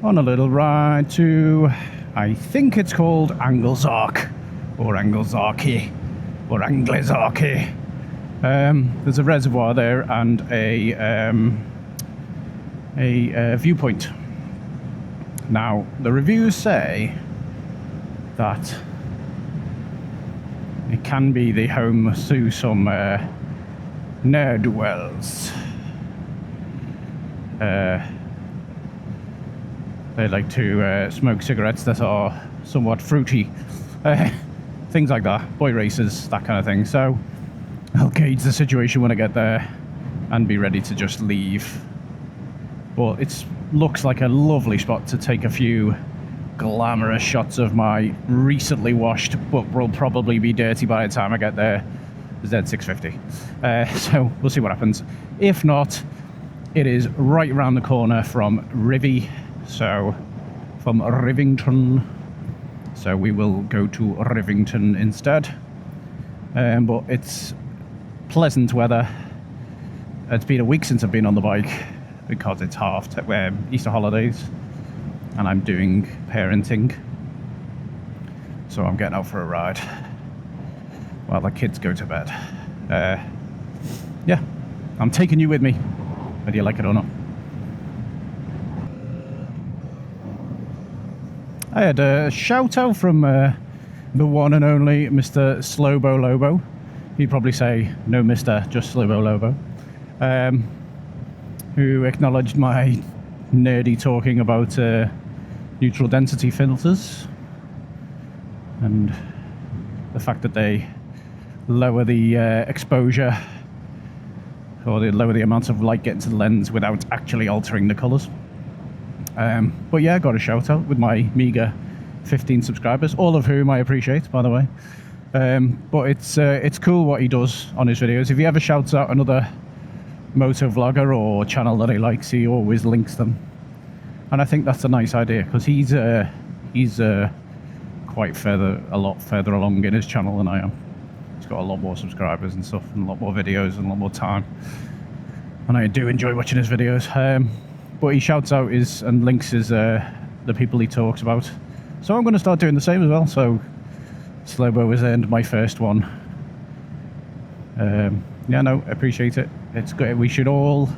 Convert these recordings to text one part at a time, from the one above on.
on a little ride to, I think it's called Anglezarke, or Anglezarke, or Anglezarke. There's a reservoir there and a viewpoint. Now, the reviews say that it can be the home to some ne'er-do-wells. They like to smoke cigarettes that are somewhat fruity, things like that, boy races, that kind of thing. So I'll gauge the situation when I get there and be ready to just leave. But it looks like a lovely spot to take a few glamorous shots of my recently washed, but will probably be dirty by the time I get there, Z650. So we'll see what happens. If not, it is right around the corner from Rivy, so from Rivington. So we will go to Rivington instead. But it's pleasant weather. It's been a week since I've been on the bike because it's Easter holidays and I'm doing parenting. So I'm getting out for a ride while the kids go to bed. Yeah, I'm taking you with me, whether you like it or not. I had a shout out from the one and only Mr. Slobo Lobo. He'd probably say, no mister, just Slobo Lobo. Who acknowledged my nerdy talking about neutral density filters and the fact that they lower the exposure, or they lower the amount of light getting to the lens without actually altering the colours. But yeah, I got a shout out with my meager 15 subscribers, all of whom I appreciate, by the way. But it's cool what he does on his videos. If he ever shouts out another moto vlogger or channel that he likes, he always links them, and I think that's a nice idea because he's quite a lot further along in his channel than I am. He's got a lot more subscribers and stuff, and a lot more videos and a lot more time, and I do enjoy watching his videos. But he shouts out and links the people he talks about, so I'm going to start doing the same as well. So Slobo has earned my first one. Yeah, no, appreciate it. It's good. We could all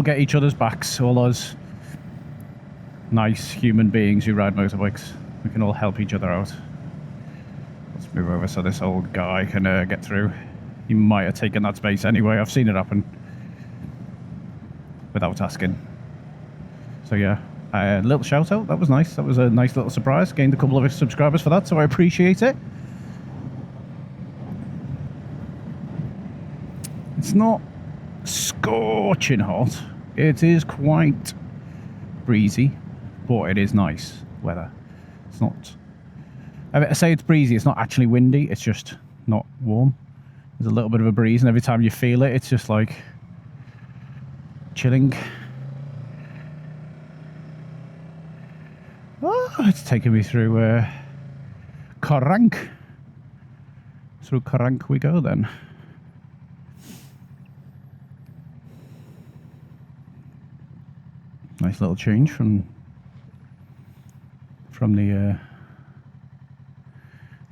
get each other's backs, all us nice human beings who ride motorbikes. We can all help each other out. Let's move over so this old guy can get through. He might have taken that space anyway. I've seen it happen without asking. So yeah, a little shout out. That was nice. That was a nice little surprise. Gained a couple of subscribers for that, so I appreciate it. It's not scorching hot. It is quite breezy, but it is nice weather. It's not, I say it's breezy, it's not actually windy, it's just not warm. There's a little bit of a breeze, and every time you feel it, it's just like chilling. Oh, it's taking me through Karank. Through Karank we go then. Nice little change from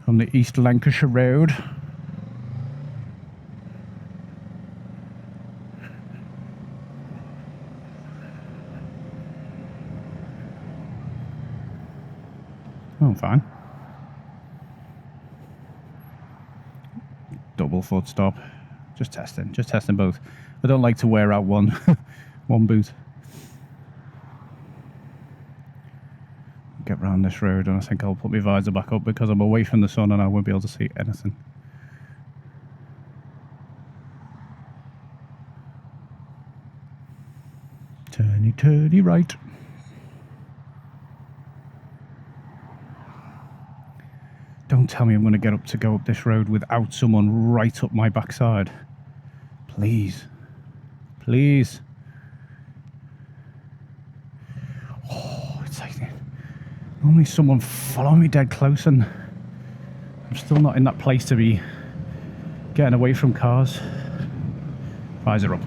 the East Lancashire Road. Oh, fine. Double foot stop. Just testing both. I don't like to wear out one one boot. Get round this road, and I think I'll put my visor back up because I'm away from the sun and I won't be able to see anything. Turny right. Don't tell me I'm going to go up this road without someone right up my backside. Please. Please. Oh, it's like normally someone follow me dead close, and I'm still not in that place to be getting away from cars. Visor up.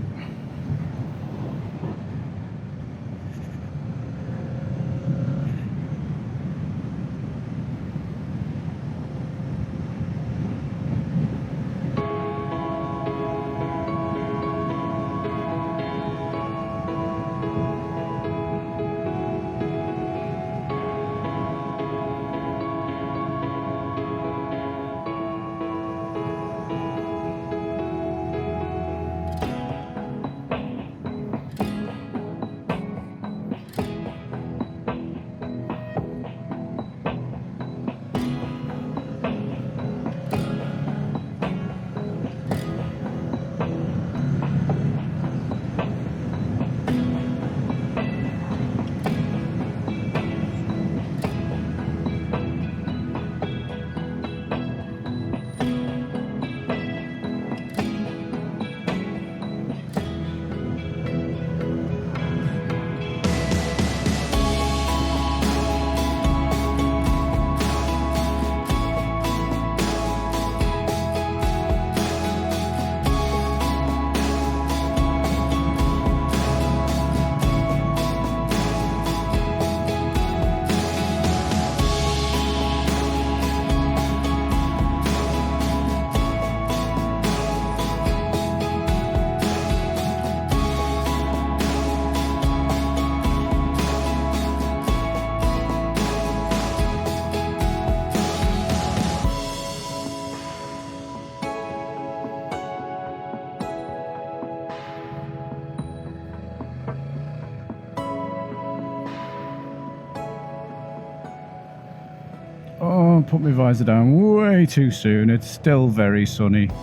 Oh, put my visor down way too soon. It's still very sunny. I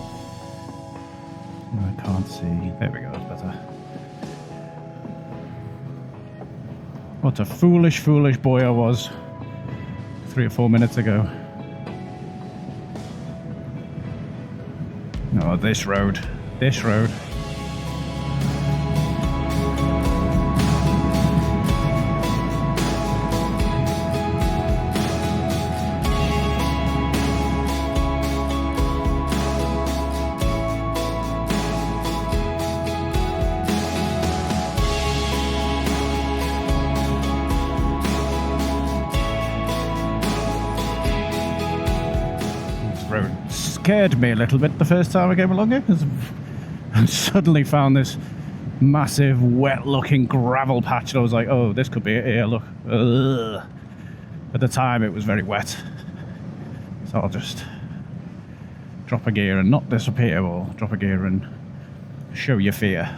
can't see. There we go, it's better. What a foolish, foolish boy I was 3 or 4 minutes ago. Oh, this road. This road. Scared me a little bit the first time I came along here, because I suddenly found this massive wet looking gravel patch and I was like, oh, this could be it here, look. Ugh. At the time it was very wet, so I'll just drop a gear and not disappear, or drop a gear and show your fear.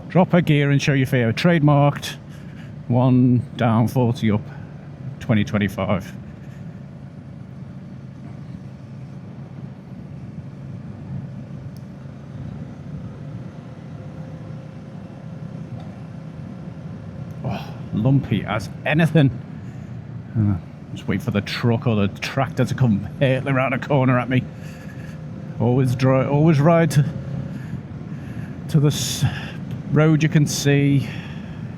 Drop a gear and show your fear. Trademarked, 1 down, 40 up, 2025. Lumpy as anything. Just wait for the truck or the tractor to come hurtling around a corner at me. Always ride to the road you can see.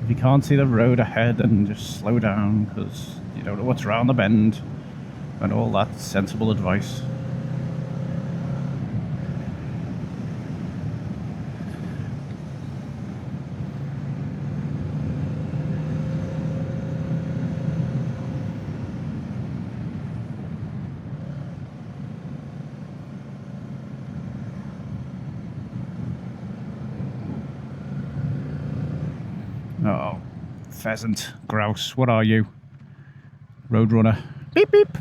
If you can't see the road ahead, then just slow down, because you don't know what's around the bend, and all that sensible advice. Oh, pheasant, grouse, what are you? Roadrunner. Beep, beep.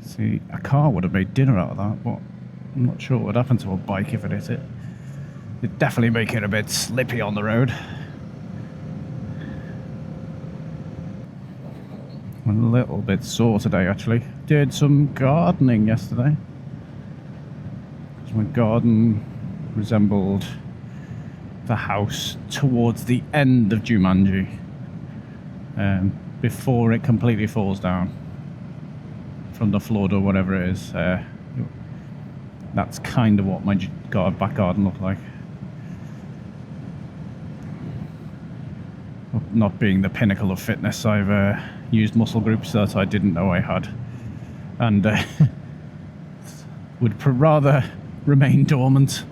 See, a car would have made dinner out of that, but I'm not sure what would happen to a bike if it hit it. It'd definitely make it a bit slippy on the road. I'm a little bit sore today, actually. Did some gardening yesterday, because my garden resembled the house towards the end of Jumanji, before it completely falls down from the flood or whatever it is. That's kind of what my back garden looked like. Not being the pinnacle of fitness, I've used muscle groups that I didn't know I had, and would rather remain dormant.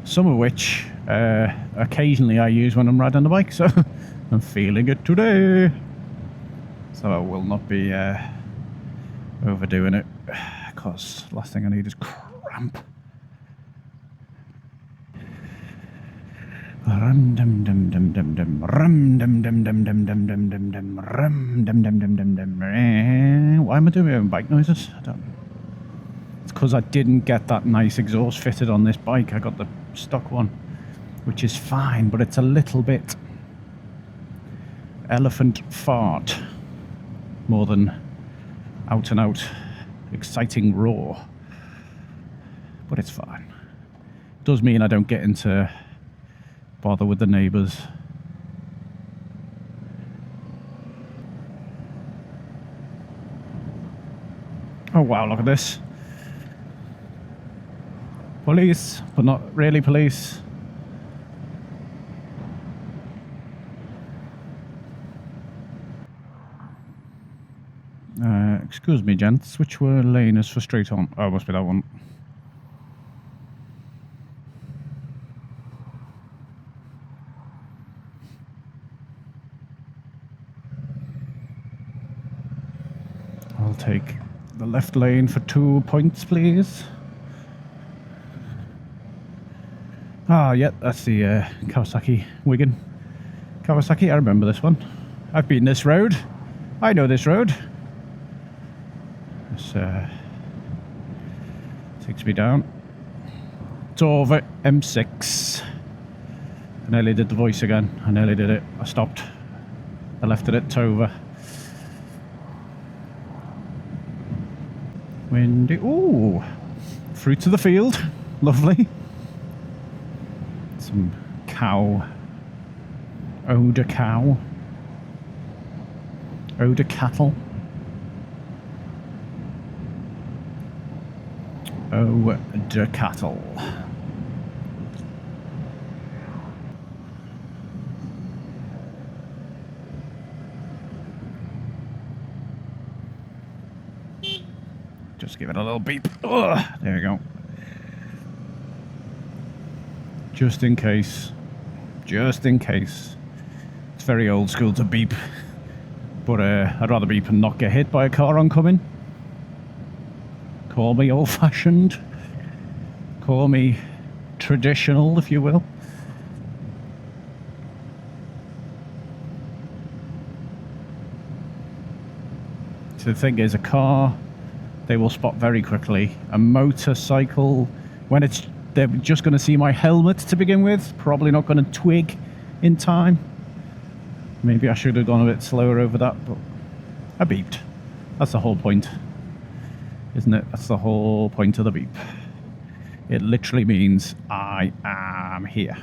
Some of which occasionally I use when I'm riding the bike, so I'm feeling it today. So I will not be overdoing it, because last thing I need is cramp. Rum dum dum dum dum dum, rum dum dum dum dum dum dum dum dum, rum dum dum dum dum dum. Why am I doing my own bike noises? I don't know. It's because I didn't get that nice exhaust fitted on this bike. I got the stock one, which is fine, but it's a little bit elephant fart more than out and out exciting roar. But it's fine. It does mean I don't get into bother with the neighbours. Oh wow, look at this. Police, but not really police. Excuse me, gents, which lane is for straight on? Oh, must be that one. I'll take the left lane for 2 points, please. Ah, yeah, that's the Kawasaki Wigan. Kawasaki, I remember this one. I've been this road. I know this road. This takes me down. Stopped over M6. I nearly did the voice again. I nearly did it. I stopped. I left it at Tover. Windy. Ooh! Fruit of the field. Lovely. Some cow. Oder cow. Oder cattle. Oder cattle. Just give it a little beep. Ugh, there we go. Just in case. Just in case. It's very old school to beep. But I'd rather beep and not get hit by a car oncoming. Call me old-fashioned. Call me traditional, if you will. So the thing is, a car, they will spot very quickly. A motorcycle, when they're just going to see my helmet to begin with, probably not going to twig in time. Maybe I should have gone a bit slower over that, but I beeped. That's the whole point, isn't it? That's the whole point of the beep. It literally means I am here.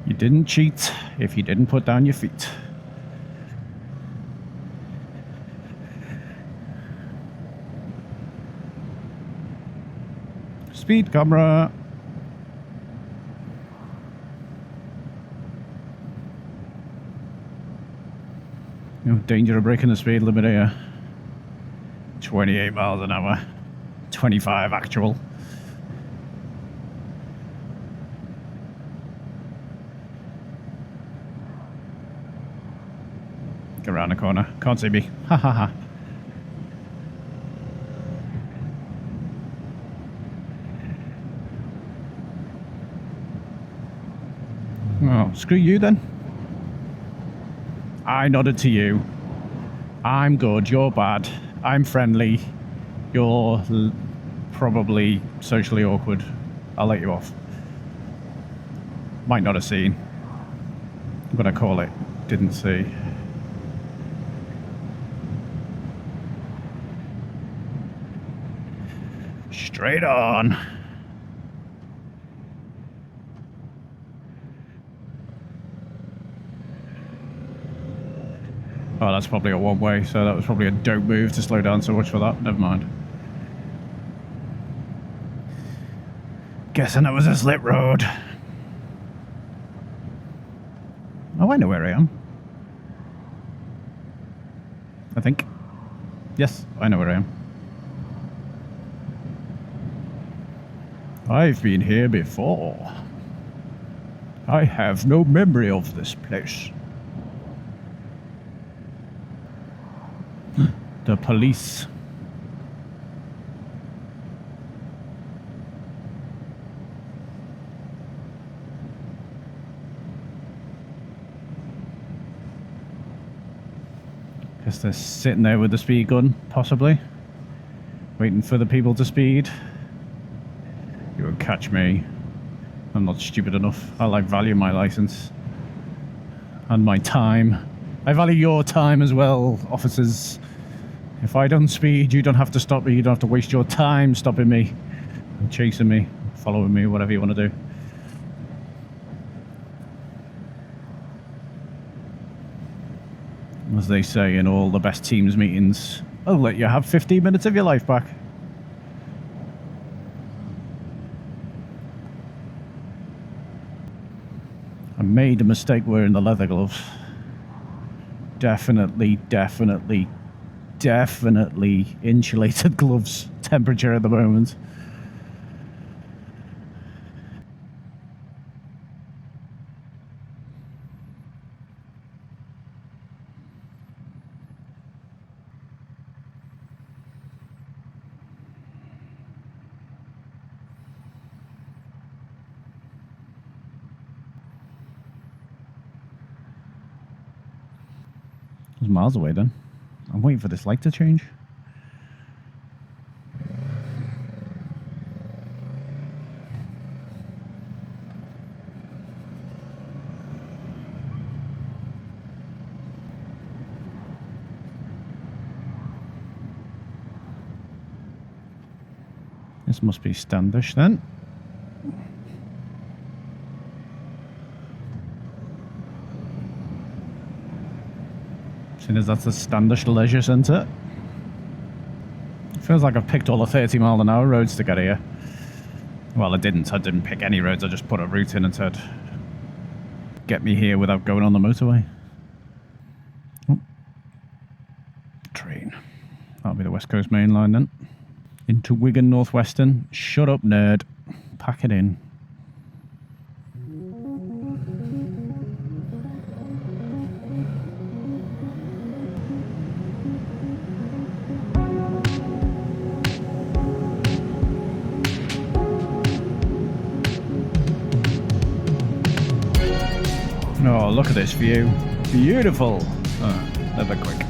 You didn't cheat if you didn't put down your feet. Speed camera. No danger of breaking the speed limit here. 28 miles an hour. 25 actual. Get around the corner. Can't see me. Ha ha ha. Oh, screw you then. I nodded to you. I'm good, you're bad. I'm friendly. You're probably socially awkward. I'll let you off. Might not have seen. I'm gonna call it. Didn't see. Straight on. Oh, that's probably a one-way, so that was probably a dope move to slow down so much for that. Never mind. Guessing it was a slip road. Oh, I know where I am. I think. Yes, I know where I am. I've been here before. I have no memory of this place. The police. Guess they're sitting there with the speed gun, possibly. Waiting for the people to speed. You won't catch me. I'm not stupid enough. I value my license. And my time. I value your time as well, officers. If I don't speed, you don't have to stop me. You don't have to waste your time stopping me, and chasing me, following me, whatever you want to do. As they say in all the best teams meetings, I'll let you have 15 minutes of your life back. I made a mistake wearing the leather gloves. Definitely insulated gloves. Temperature at the moment. was miles away then. I'm waiting for this light to change. This must be Standish then. Seeing as that's the Standish Leisure Centre. Feels like I've picked all the 30-mile-an-hour roads to get here. Well, I didn't pick any roads, I just put a route in and said, get me here without going on the motorway. Oh. Train. That'll be the West Coast Main Line then. Into Wigan Northwestern. Shut up, nerd. Pack it in. Oh, look at this view. Beautiful. Oh, never quick.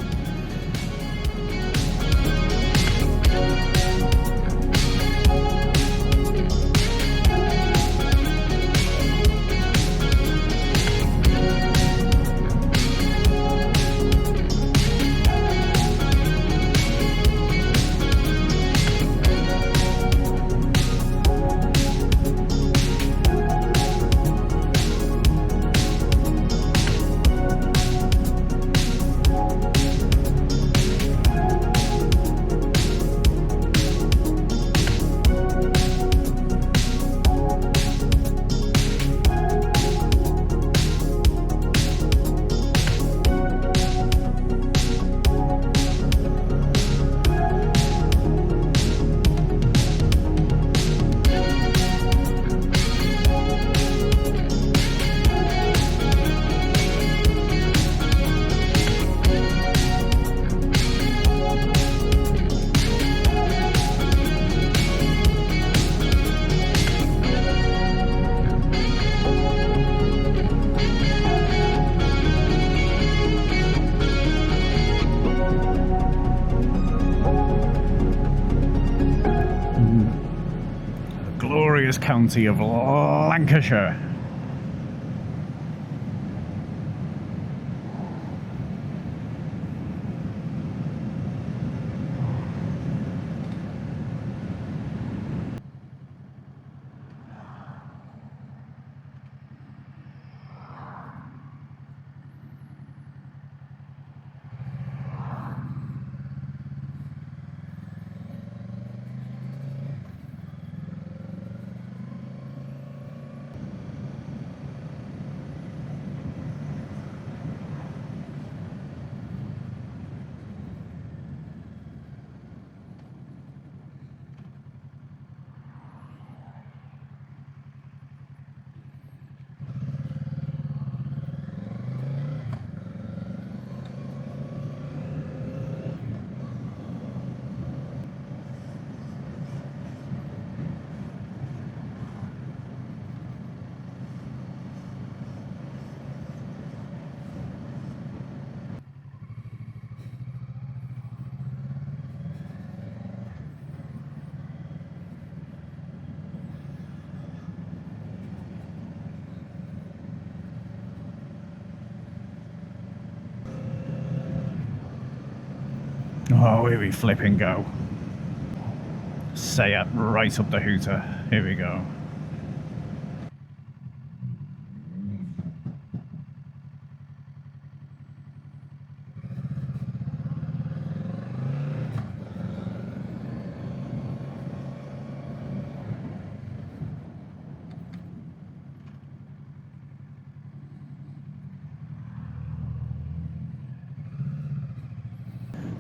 Glorious county of Lancashire. Oh, here we flipping go. Say it right up the hooter. Here we go.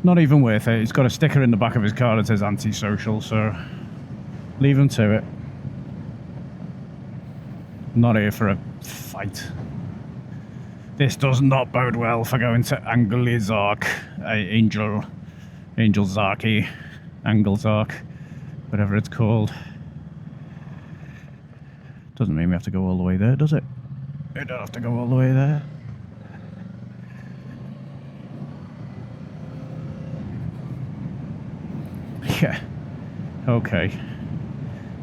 Not even worth it. He's got a sticker in the back of his car that says antisocial, so leave him to it. Not here for a fight. This does not bode well for going to Anglezarke, Anglezarke, whatever it's called. Doesn't mean we have to go all the way there, does it? We don't have to go all the way there. Yeah. Okay.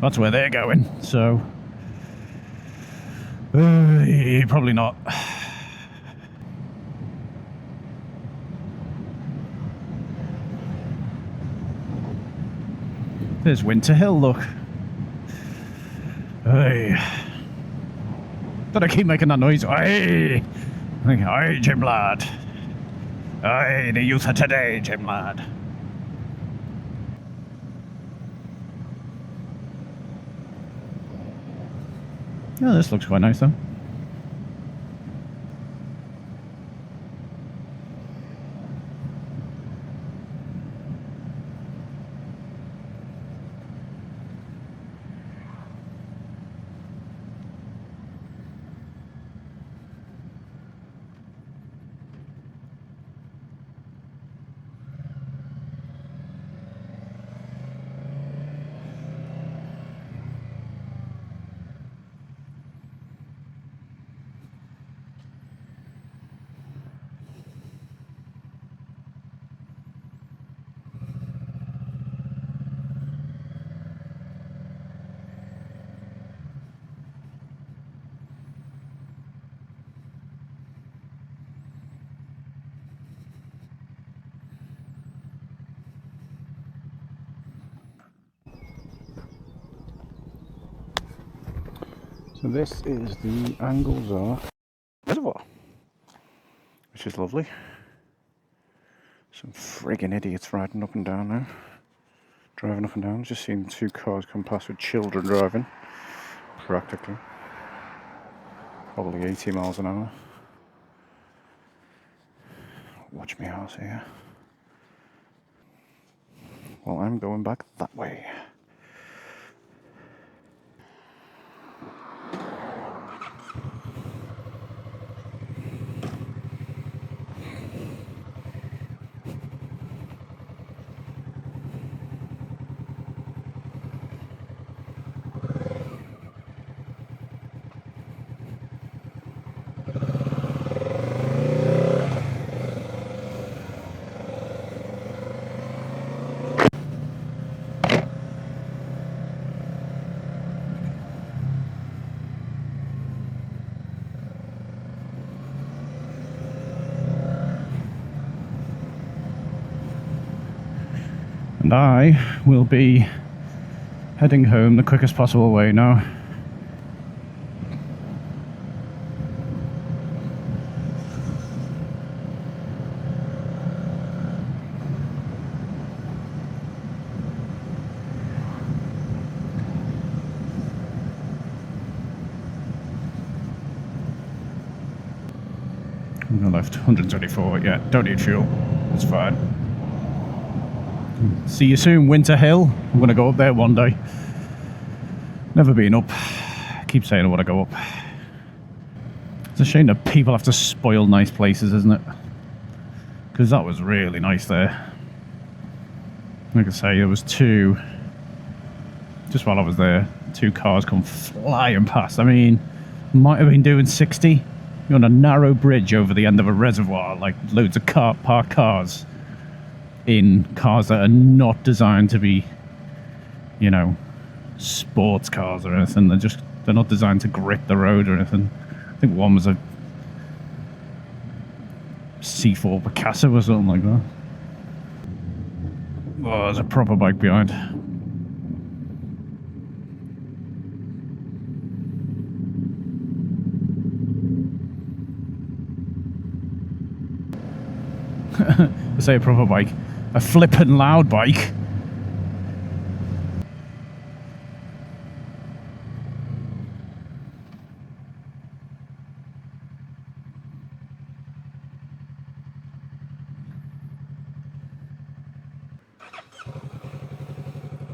That's where they're going, so... probably not. There's Winter Hill, look. Hey. Did I keep making that noise? Hey! Hey, Jim lad. Hey, the youth of today, Jim lad. Oh, this looks quite nice though. So this is the Anglezarke Reservoir, which is lovely. Some friggin' idiots riding up and down now. Driving up and down. Just seen 2 cars come past with children driving. Practically. Probably 80 miles an hour. Watch me house here. Well, I'm going back that way. And I will be heading home the quickest possible way now. I left 124, yeah, don't need fuel, it's fine. See you soon, Winter Hill. I'm going to go up there one day. Never been up. I keep saying I want to go up. It's a shame that people have to spoil nice places, isn't it? Because that was really nice there. Like I say, there was 2, just while I was there, 2 cars come flying past. I mean, might have been doing 60. You're on a narrow bridge over the end of a reservoir, like loads of parked cars. In cars that are not designed to be, you know, sports cars or anything. They're not designed to grip the road or anything. I think one was a C4 Picasso or something like that. Oh, there's a proper bike behind. I say a proper bike. A flippin' loud bike.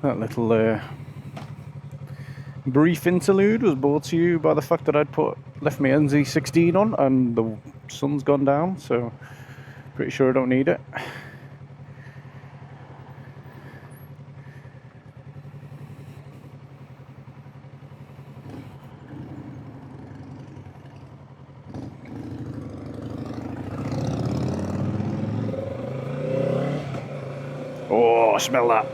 That little brief interlude was brought to you by the fact that I'd left my NZ16 on and the sun's gone down, so pretty sure I don't need it. Oh, smell that.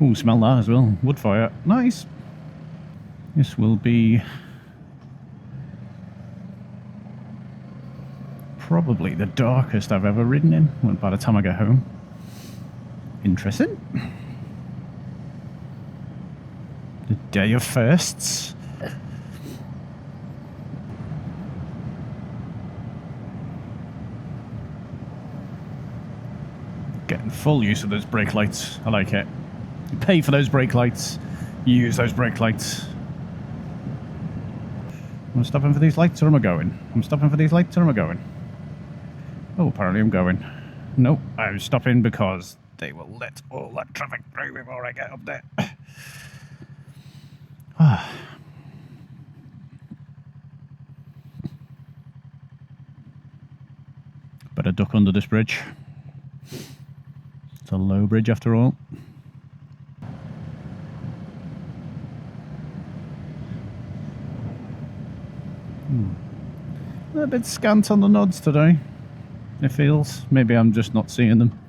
Ooh, smell that as well. Wood fire. Nice. This will be probably the darkest I've ever ridden in by the time I get home. Interesting. The day of firsts. Getting full use of those brake lights. I like it. You pay for those brake lights, you use those brake lights. Am I stopping for these lights or am I going? I'm stopping for these lights or am I going? Oh, apparently I'm going. Nope, I'm stopping because they will let all that traffic through before I get up there. Better duck under this bridge. It's a low bridge after all. A bit scant on the nods today, it feels. Maybe I'm just not seeing them.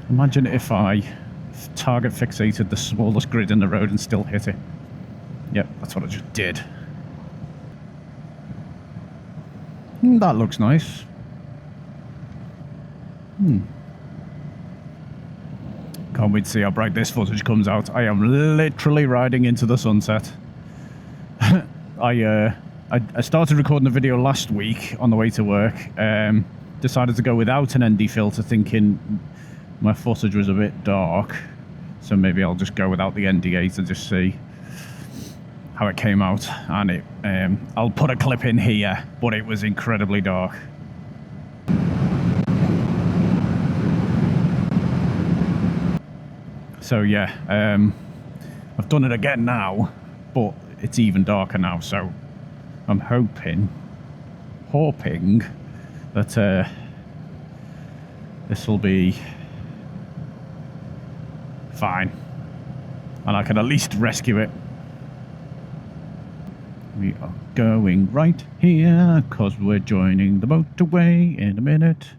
Imagine if I target fixated the smallest grid in the road and still hit it. Yep, that's what I just did. That looks nice. Can't wait to see how bright this footage comes out. I am literally riding into the sunset. I started recording a video last week on the way to work. Decided to go without an ND filter, thinking my footage was a bit dark. So maybe I'll just go without the ND8 to just see how it came out. And it, I'll put a clip in here, but it was incredibly dark. So yeah, I've done it again now, but it's even darker now, so I'm hoping that this will be fine, and I can at least rescue it. We are going right here, because we're joining the motorway in a minute.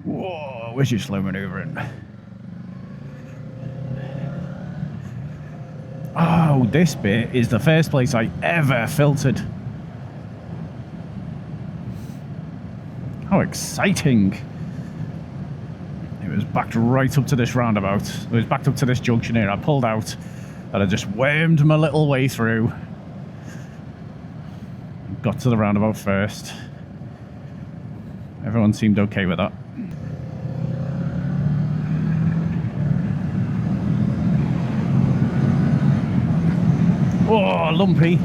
Whoa, where's your slow maneuvering? Oh, this bit is the first place I ever filtered. How exciting. It was backed right up to this roundabout. It was backed up to this junction here. I pulled out and I just wormed my little way through. Got to the roundabout first. Everyone seemed okay with that. Oh, lumpy.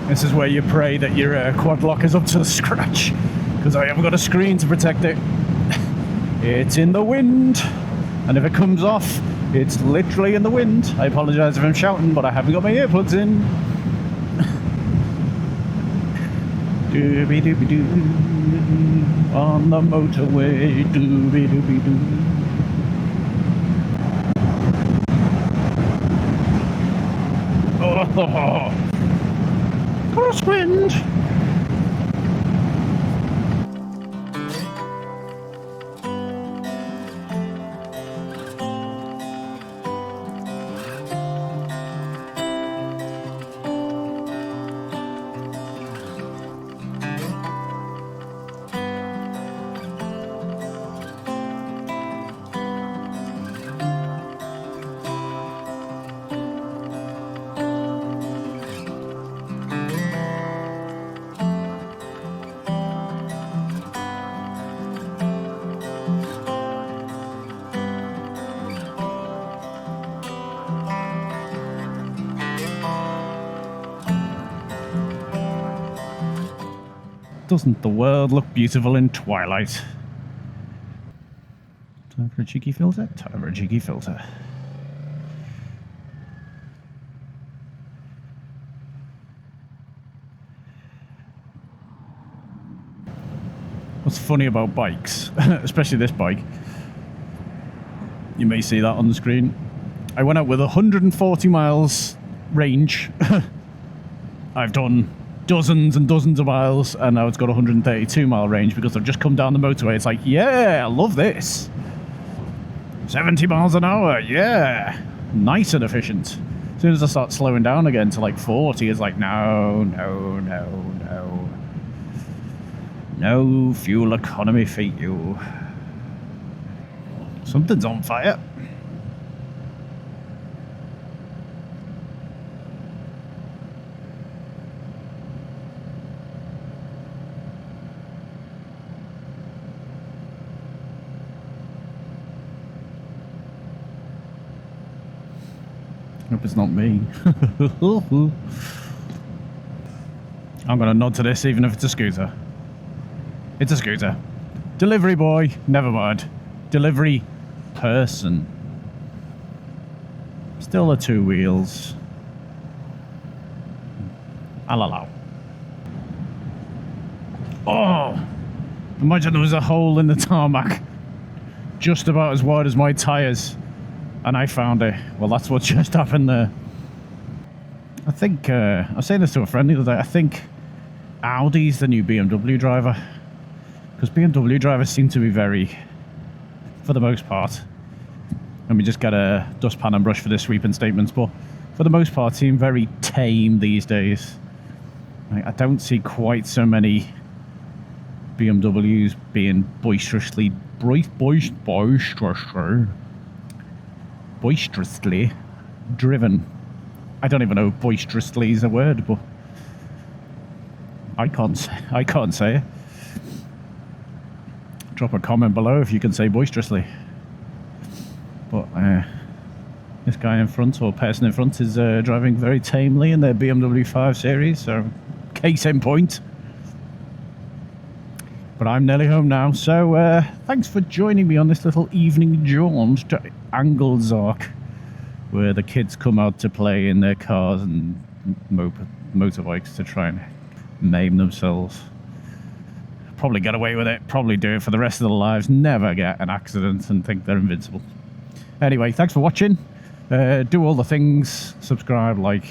This is where you pray that your quad lock is up to the scratch, because I haven't got a screen to protect it. It's in the wind, and if it comes off, it's literally in the wind. I apologise if I'm shouting, but I haven't got my earplugs in. Doobie doobie doo, on the motorway, doobie doobie doo. Oh, crosswind. Doesn't the world look beautiful in twilight? Time for a cheeky filter? Time for a cheeky filter. What's funny about bikes, especially this bike, you may see that on the screen. I went out with 140 miles range. I've done dozens and dozens of miles, and now it's got 132 mile range because I've just come down the motorway. It's like, yeah, I love this. 70 miles an hour, yeah. Nice and efficient. As soon as I start slowing down again to like 40, it's like, no. No fuel economy for you. Something's on fire. Hope it's not me. I'm gonna nod to this even if it's a scooter. It's a scooter. Delivery boy, never mind. Delivery person. Still the two wheels. I'll allow. Oh! Imagine there was a hole in the tarmac just about as wide as my tyres. And I found it. Well, that's what just happened there. I think, I was saying this to a friend the other day, I think Audi's the new BMW driver. Because BMW drivers seem to be very, for the most part, let me just get a dustpan and brush for this sweeping statements, but for the most part seem very tame these days. Like, I don't see quite so many BMWs being boisterously driven. I don't even know if boisterously is a word, but I can't say it. Drop a comment below if you can say boisterously. But this guy in front, or person in front, is driving very tamely in their BMW 5 Series, so case in point. But I'm nearly home now, so thanks for joining me on this little evening jaunt to Anglezarke, where the kids come out to play in their cars and motorbikes to try and maim themselves. Probably get away with it, probably do it for the rest of their lives, never get an accident and think they're invincible. Anyway, thanks for watching. Do all the things, subscribe, like,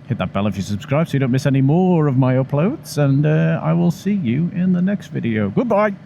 hit that bell if you subscribe so you don't miss any more of my uploads, and I will see you in the next video. Goodbye!